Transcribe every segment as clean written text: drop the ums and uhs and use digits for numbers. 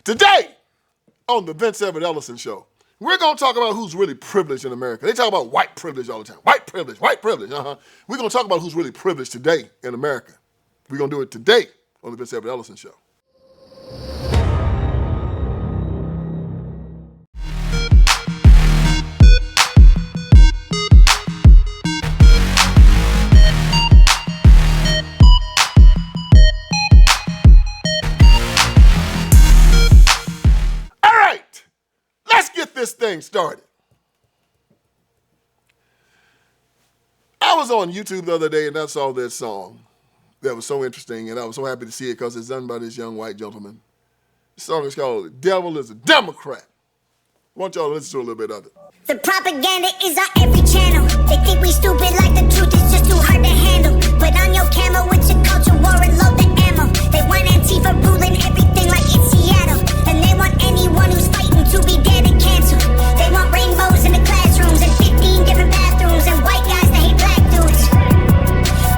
Today, on the Everett Ellison Show, we're going to talk about who's really privileged in America. They talk about white privilege all the time. White privilege, white privilege, We're going to talk about who's really privileged today in America. We're going to do it today on the Everett Ellison Show. This thing started. I was on YouTube the other day and I saw this song that was so interesting, and I was so happy to see it because it's done by this young white gentleman. The song is called "The Devil is a Democrat." I want y'all to listen to a little bit of it. The propaganda is on every channel. They think we stupid like the truth is just too hard to handle. Put on your camo with your culture war and load the ammo. They want Antifa ruling everything like it's Seattle. And they want anyone who's fighting to be dead and canceled. They want rainbows in the classrooms and 15 different bathrooms and white guys that hate black dudes.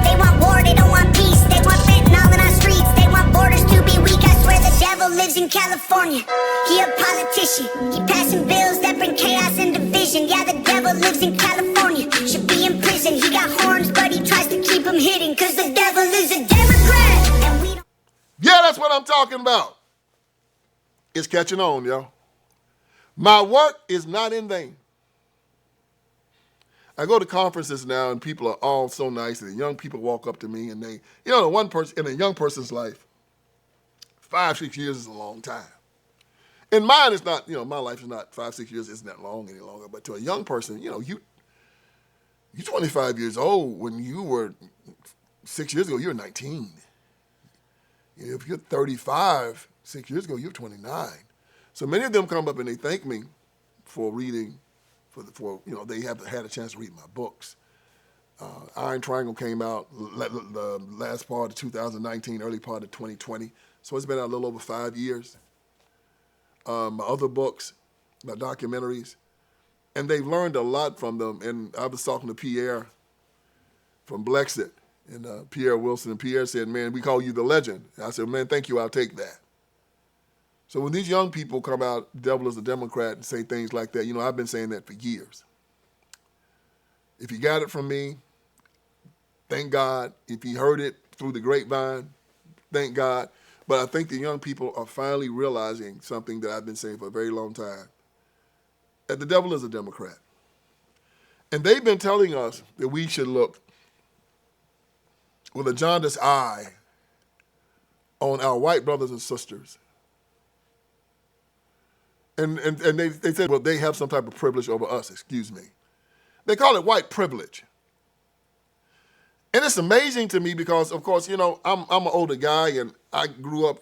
They want war, they don't want peace. They want fentanyl in our streets. They want borders to be weak. I swear the devil lives in California. He a politician. He passing bills that bring chaos and division. Yeah, the devil lives in California. Should be in prison. He got horns, but he tries to keep them hidden. Cause the devil is a Democrat. And we don't... Yeah, that's what I'm talking about. It's catching on, y'all. My work is not in vain. I go to conferences now and people are all so nice, and the young people walk up to me and they, the one person in a young person's life, 5-6 years is a long time. In mine, it's not, my life is not 5-6 years, isn't that long any longer. But to a young person, you're 25 years old. When you were 6 years ago, you were 19. If you're 35, 6 years ago, you're 29. So many of them come up and they thank me for reading, they have had a chance to read my books. Iron Triangle came out the last part of 2019, early part of 2020. So it's been out a little over 5 years. My other books, my documentaries, and they've learned a lot from them. And I was talking to Pierre from Blexit, and Pierre Wilson, and Pierre said, "Man, we call you the legend." And I said, "Man, thank you, I'll take that." So when these young people come out, "The devil is a Democrat," and say things like that, I've been saying that for years. If you got it from me, thank God. If you heard it through the grapevine, thank God. But I think the young people are finally realizing something that I've been saying for a very long time, that the devil is a Democrat. And they've been telling us that we should look with a jaundiced eye on our white brothers and sisters. And they said, well, they have some type of privilege over us, excuse me. They call it white privilege. And it's amazing to me because, of course, I'm an older guy, and I grew up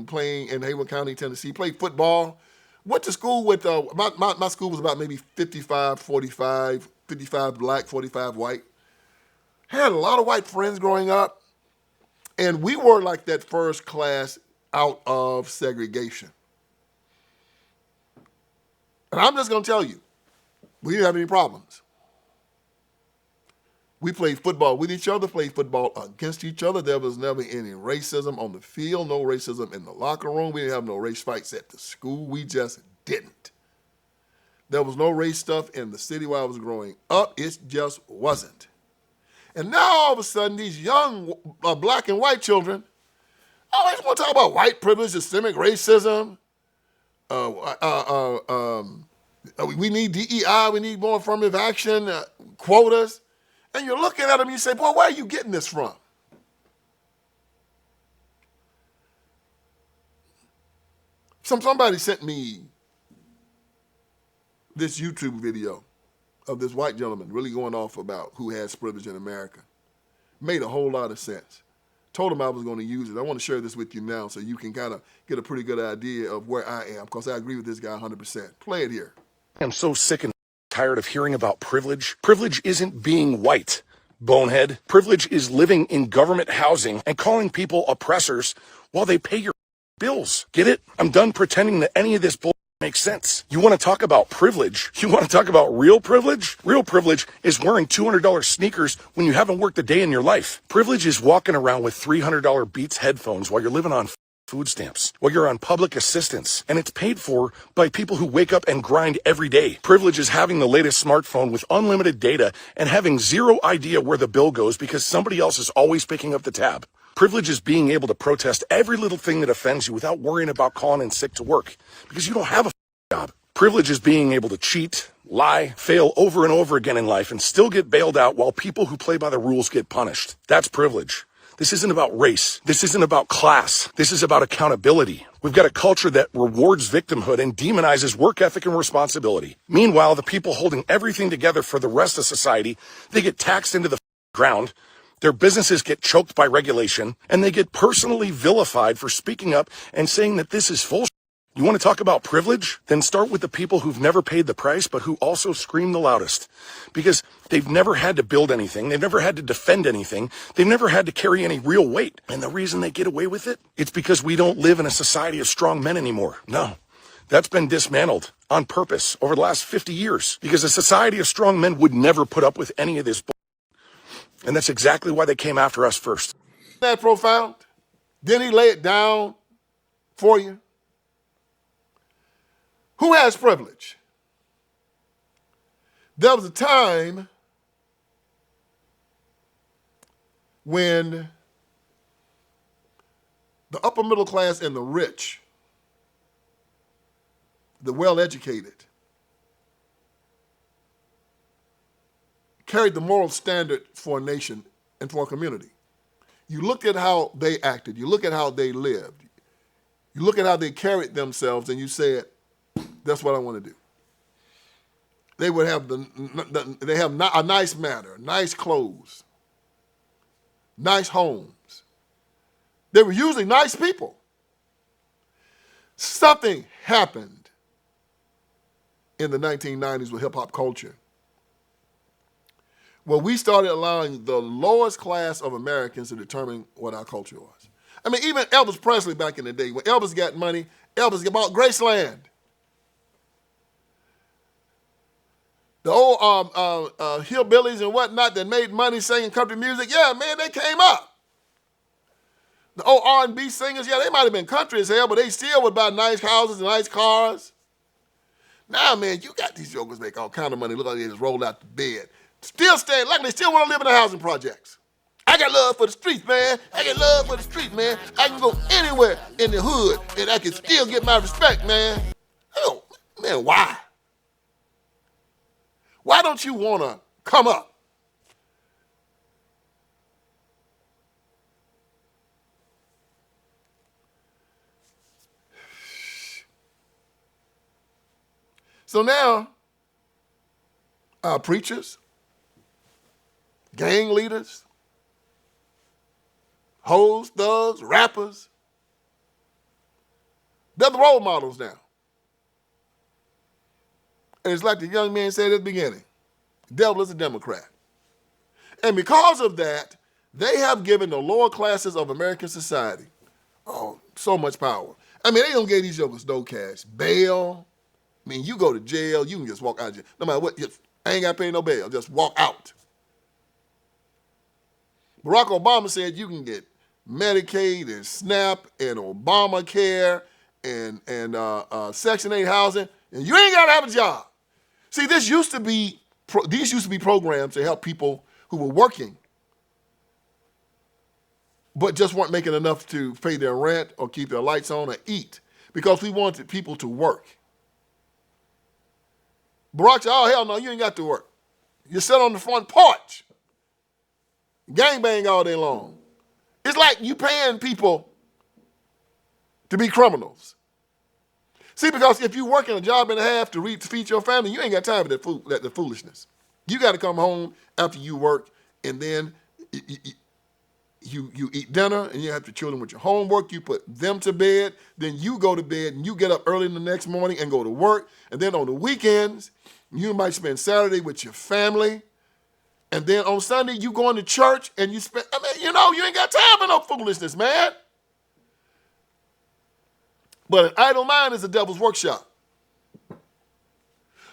playing in Haywood County, Tennessee, played football, went to school with, my school was about maybe 55, 45, 55 black, 45 white. Had a lot of white friends growing up, and we were like that first class out of segregation. And I'm just going to tell you, we didn't have any problems. We played football with each other, played football against each other. There was never any racism on the field, no racism in the locker room. We didn't have no race fights at the school. We just didn't. There was no race stuff in the city where I was growing up. It just wasn't. And now all of a sudden, these young black and white children always want to talk about white privilege, systemic racism. We need DEI, we need more affirmative action, quotas. And you're looking at them and you say, boy, where are you getting this from? Somebody sent me this YouTube video of this white gentleman really going off about who has privilege in America. Made a whole lot of sense. Told him I was going to use it. I want to share this with you now so you can kind of get a pretty good idea of where I am, because I agree with this guy 100%. Play it here. I'm so sick and tired of hearing about privilege. Privilege isn't being white, bonehead. Privilege is living in government housing and calling people oppressors while they pay your bills. Get it? I'm done pretending that any of this bull makes sense. You want to talk about privilege? You want to talk about real privilege? Real privilege is wearing $200 sneakers when you haven't worked a day in your life. Privilege is walking around with $300 Beats headphones while you're living on food stamps, while you're on public assistance, and it's paid for by people who wake up and grind every day. Privilege is having the latest smartphone with unlimited data and having zero idea where the bill goes because somebody else is always picking up the tab. Privilege is being able to protest every little thing that offends you without worrying about calling in sick to work because you don't have a job. Privilege is being able to cheat, lie, fail over and over again in life and still get bailed out while people who play by the rules get punished. That's privilege. This isn't about race. This isn't about class. This is about accountability. We've got a culture that rewards victimhood and demonizes work ethic and responsibility. Meanwhile, the people holding everything together for the rest of society, they get taxed into the ground. Their businesses get choked by regulation, and they get personally vilified for speaking up and saying that this is bullshit. You want to talk about privilege? Then start with the people who've never paid the price, but who also scream the loudest. Because they've never had to build anything. They've never had to defend anything. They've never had to carry any real weight. And the reason they get away with it, it's because we don't live in a society of strong men anymore. No. That's been dismantled on purpose over the last 50 years. Because a society of strong men would never put up with any of this bullshit. And that's exactly why they came after us first. Isn't that profound? Didn't he lay it down for you? Who has privilege? There was a time when the upper middle class and the rich, the well-educated, carried the moral standard for a nation and for a community. You look at how they acted. You look at how they lived. You look at how they carried themselves, and you said, that's what I want to do. They would have a nice manner, nice clothes, nice homes. They were usually nice people. Something happened in the 1990s with hip-hop culture where we started allowing the lowest class of Americans to determine what our culture was. I mean, even Elvis Presley back in the day, when Elvis got money, Elvis bought Graceland. The old hillbillies and whatnot that made money singing country music, yeah, man, they came up. The old R&B singers, yeah, they might have been country as hell, but they still would buy nice houses and nice cars. Now, man, you got these jokers make all kind of money. Look like they just rolled out the bed. Still staying, like they still want to live in the housing projects. I got love for the streets, man. I got love for the streets, man. I can go anywhere in the hood and I can still get my respect, man. Oh, man, why? Why don't you want to come up? So now, our preachers, gang leaders, hoes, thugs, rappers, they're the role models now. And it's like the young man said at the beginning, the devil is a Democrat. And because of that, they have given the lower classes of American society, so much power. I mean, they don't give these jokers no cash. Bail. I mean, you go to jail, you can just walk out of jail. No matter what, I ain't got to pay no bail. Just walk out. Barack Obama said you can get Medicaid and SNAP and Obamacare and Section 8 housing, and you ain't got to have a job. See, these used to be programs to help people who were working but just weren't making enough to pay their rent or keep their lights on or eat because we wanted people to work. Barack said, oh, hell no, you ain't got to work. You sit on the front porch, gangbang all day long. It's like you paying people to be criminals. See, because if you working a job and a half to feed your family, you ain't got time for that foolishness. You got to come home after you work, and then you eat dinner, and you have your children with your homework. You put them to bed. Then you go to bed, and you get up early in the next morning and go to work. And then on the weekends, you might spend Saturday with your family. And then on Sunday, you going to church, and you spend, you ain't got time for no foolishness, man. But an idle mind is the devil's workshop.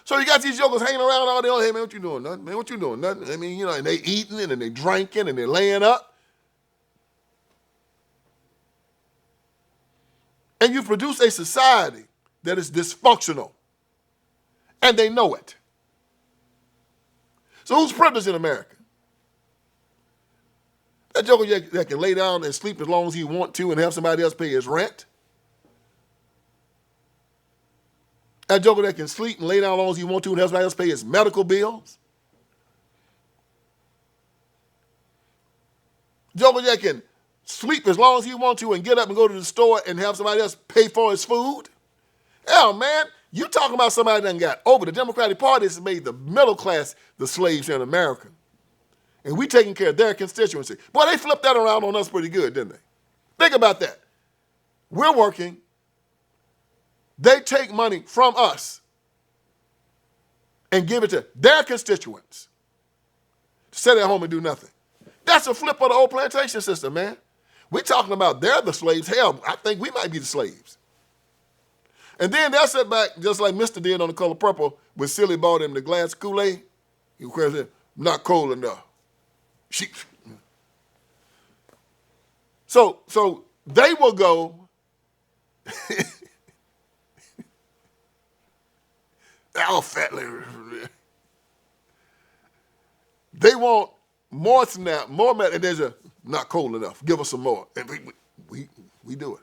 So you got these jokers hanging around all day. Hey, man, what you doing? Nothing, man, what you doing? Nothing. I mean, and they eating and they drinking and they laying up. And you produce a society that is dysfunctional. And they know it. So who's privileged in America? That joker that can lay down and sleep as long as he want to and have somebody else pay his rent? That joker that can sleep and lay down as long as he want to and have somebody else pay his medical bills? Joker that can sleep as long as he want to and get up and go to the store and have somebody else pay for his food? Hell, man, you talking about somebody that got over. The Democratic Party has made the middle class the slaves in America. And we taking care of their constituency. Boy, they flipped that around on us pretty good, didn't they? Think about that. We're working. They take money from us and give it to their constituents to sit at home and do nothing. That's a flip of the old plantation system, man. We're talking about they're the slaves. Hell, I think we might be the slaves. And then they'll sit back just like Mr. did on The Color Purple when Silly bought him the glass Kool-Aid. He said, not cold enough. So they will go, all fat lady. They want more snap, more metal, and there's not cold enough. Give us some more. And we do it.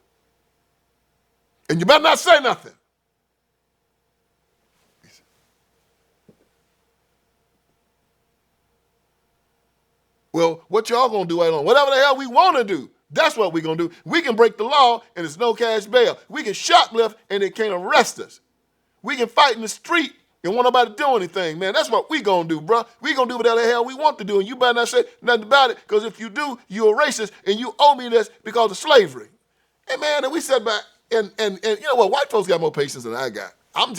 And you better not say nothing. Well, what y'all gonna do later on? Whatever the hell we wanna do, that's what we gonna do. We can break the law and it's no cash bail. We can shoplift and they can't arrest us. We can fight in the street and want nobody to do anything, man. That's what we gonna do, bro. We gonna do whatever the hell we want to do, and you better not say nothing about it, because if you do, you're a racist and you owe me this because of slavery. Hey, man, and we sat back and you know what? White folks got more patience than I got. I'm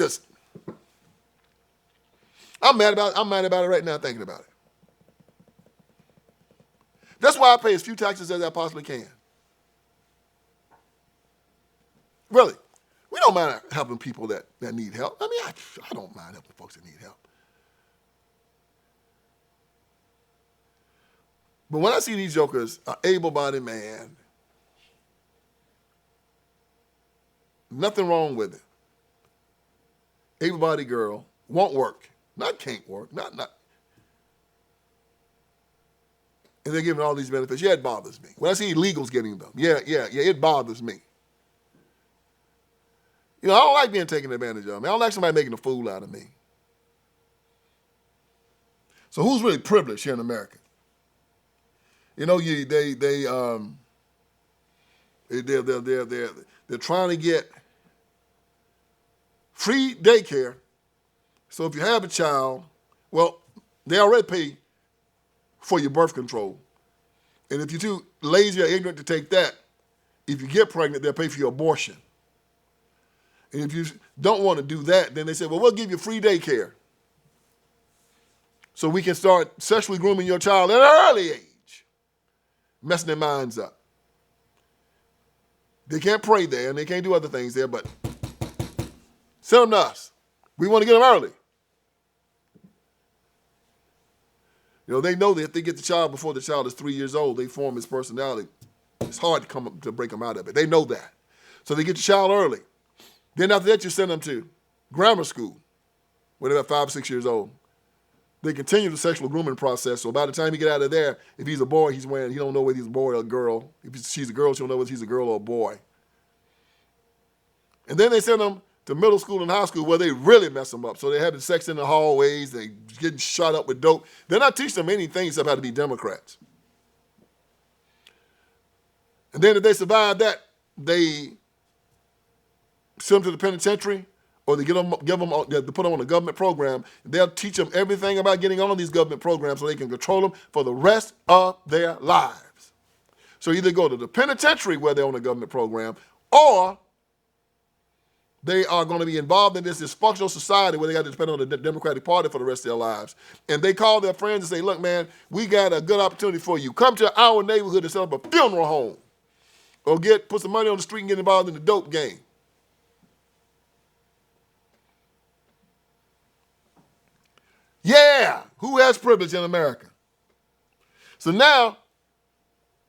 mad about it right now thinking about it. That's why I pay as few taxes as I possibly can. Really. We don't mind helping people that need help. I mean, I don't mind helping folks that need help. But when I see these jokers, an able-bodied man, nothing wrong with it. Able-bodied girl, won't work, not can't work, not. And they're giving all these benefits. Yeah, it bothers me. When I see illegals getting them, yeah, it bothers me. You know, I don't like being taken advantage of. I don't like somebody making a fool out of me. So who's really privileged here in America? You know, they're trying to get free daycare. So if you have a child, well, they already pay for your birth control. And if you're too lazy or ignorant to take that, if you get pregnant, they'll pay for your abortion. And if you don't want to do that, then they say, well, we'll give you free daycare. So we can start sexually grooming your child at an early age, messing their minds up. They can't pray there and they can't do other things there, but send them to us. We want to get them early. You know, they know that if they get the child before the child is 3 years old, they form his personality. It's hard to break them out of it. They know that. So they get the child early. Then after that, you send them to grammar school, when they're 5 or 6 years old. They continue the sexual grooming process. So by the time you get out of there, if he's a boy, he don't know whether he's a boy or a girl. If she's a girl, she don't know whether he's a girl or a boy. And then they send them to middle school and high school where they really mess them up. So they're having sex in the hallways, they getting shot up with dope. They're not teaching them anything except how to be Democrats. And then if they survive that, they send them to the penitentiary, or they put them on a government program. They'll teach them everything about getting on these government programs so they can control them for the rest of their lives. So either go to the penitentiary where they're on a government program, or they are going to be involved in this dysfunctional society where they got to depend on the Democratic Party for the rest of their lives. And they call their friends and say, look, man, we got a good opportunity for you. Come to our neighborhood and set up a funeral home. Or put some money on the street and get involved in the dope game. Yeah, who has privilege in America? So now,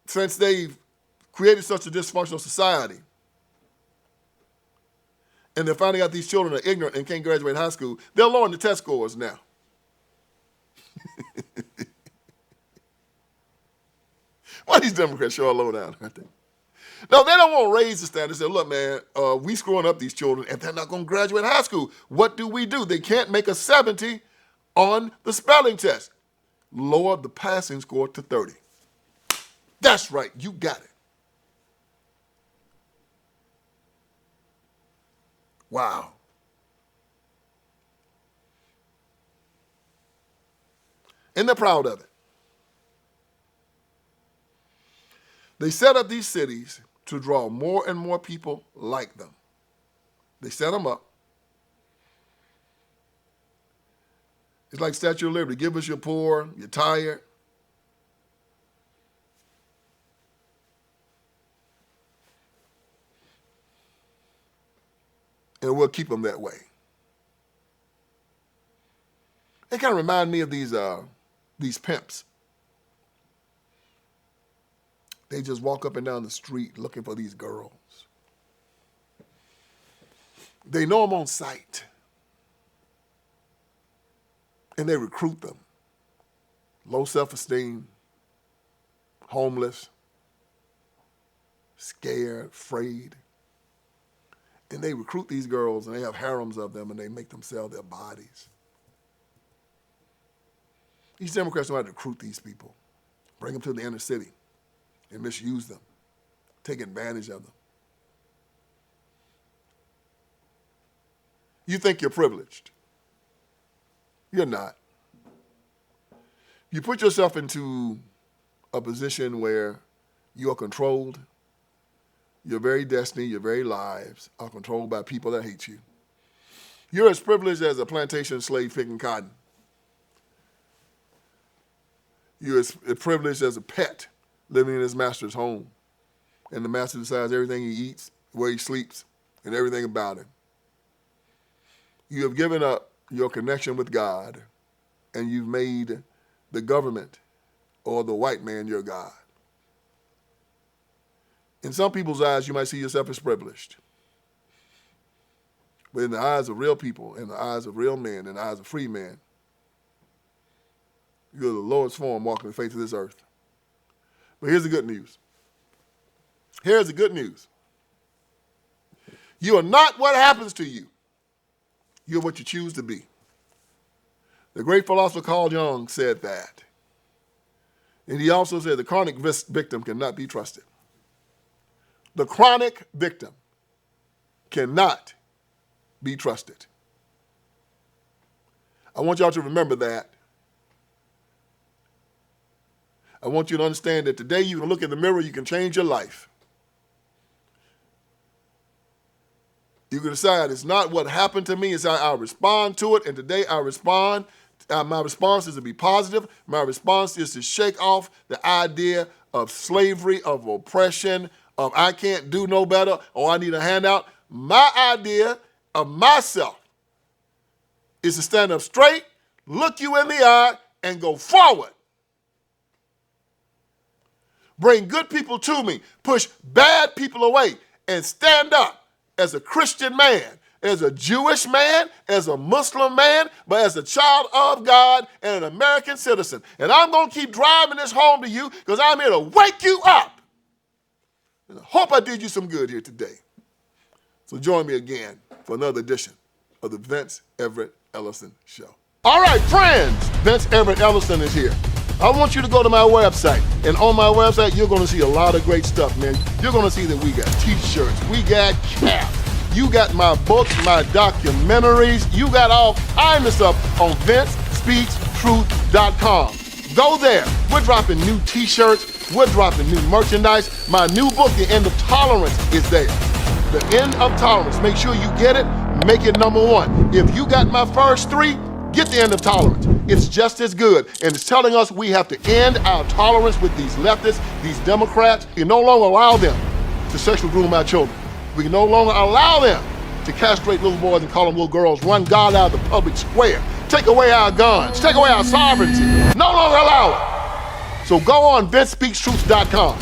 since they've created such a dysfunctional society, and they're finding out these children are ignorant and can't graduate high school, they're lowering the test scores now. Why these Democrats sure low down, aren't they? No, they don't want to raise the standard. They say, look, man, we screwing up these children and they're not going to graduate high school. What do? They can't make a 70 on the spelling test. Lower the passing score to 30. That's right, you got it. Wow. And they're proud of it. They set up these cities to draw more and more people like them. They set them up. It's like Statue of Liberty. Give us your poor, you're tired. And we'll keep them that way. It kind of remind me of these pimps. They just walk up and down the street looking for these girls. They know them on sight. And they recruit them. Low self-esteem, homeless, scared, afraid. And they recruit these girls, and they have harems of them, and they make them sell their bodies. These Democrats know how to recruit these people, bring them to the inner city, and misuse them, take advantage of them. You think you're privileged. You're not. You put yourself into a position where you are controlled. Your very destiny, your very lives are controlled by people that hate you. You're as privileged as a plantation slave picking cotton. You're as privileged as a pet living in his master's home. And the master decides everything he eats, where he sleeps, and everything about him. You have given up your connection with God, and you've made the government or the white man your God. In some people's eyes, you might see yourself as privileged. But in the eyes of real people, in the eyes of real men, in the eyes of free men, you're the lowest form walking the face of this earth. But here's the good news. Here's the good news. You are not what happens to you. You're what you choose to be. The great philosopher Carl Jung said that. And he also said the chronic victim cannot be trusted. The chronic victim cannot be trusted. I want y'all to remember that. I want you to understand that today you can look in the mirror, you can change your life. You can decide it's not what happened to me, it's how I respond to it. And today I respond. My response is to be positive. My response is to shake off the idea of slavery, of oppression, of I can't do no better, or I need a handout. My idea of myself is to stand up straight, look you in the eye, and go forward. Bring good people to me, push bad people away, and stand up as a Christian man, as a Jewish man, as a Muslim man, but as a child of God and an American citizen. And I'm going to keep driving this home to you because I'm here to wake you up. And I hope I did you some good here today. So join me again for another edition of the Vince Everett Ellison Show. All right, friends, Vince Everett Ellison is here. I want you to go to my website. And on my website, you're going to see a lot of great stuff, man. You're going to see that we got T-shirts, we got caps, you got my books, my documentaries, you got all kinds of stuff on VinceSpeaksTruth.com. Go there. We're dropping new T-shirts. We're dropping new merchandise. My new book, The End of Tolerance, is there. The End of Tolerance. Make sure you get it. Make it #1. If you got my first 3, get The End of Tolerance. It's just as good. And it's telling us we have to end our tolerance with these leftists, these Democrats. We can no longer allow them to sexually groom our children. We can no longer allow them to castrate little boys and call them little girls, run God out of the public square, take away our guns, take away our sovereignty. No longer allow it. So go on VinceSpeaksTruth.com.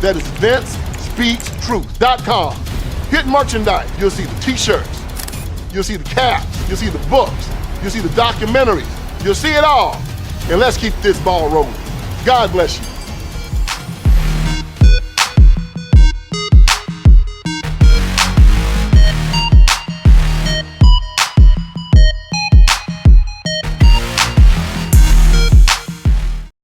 That is VinceSpeaksTruth.com. Hit merchandise. You'll see the T-shirts, You'll see the caps. You'll see the books. You'll see the documentaries. You'll see it all. And let's keep this ball rolling. God bless you.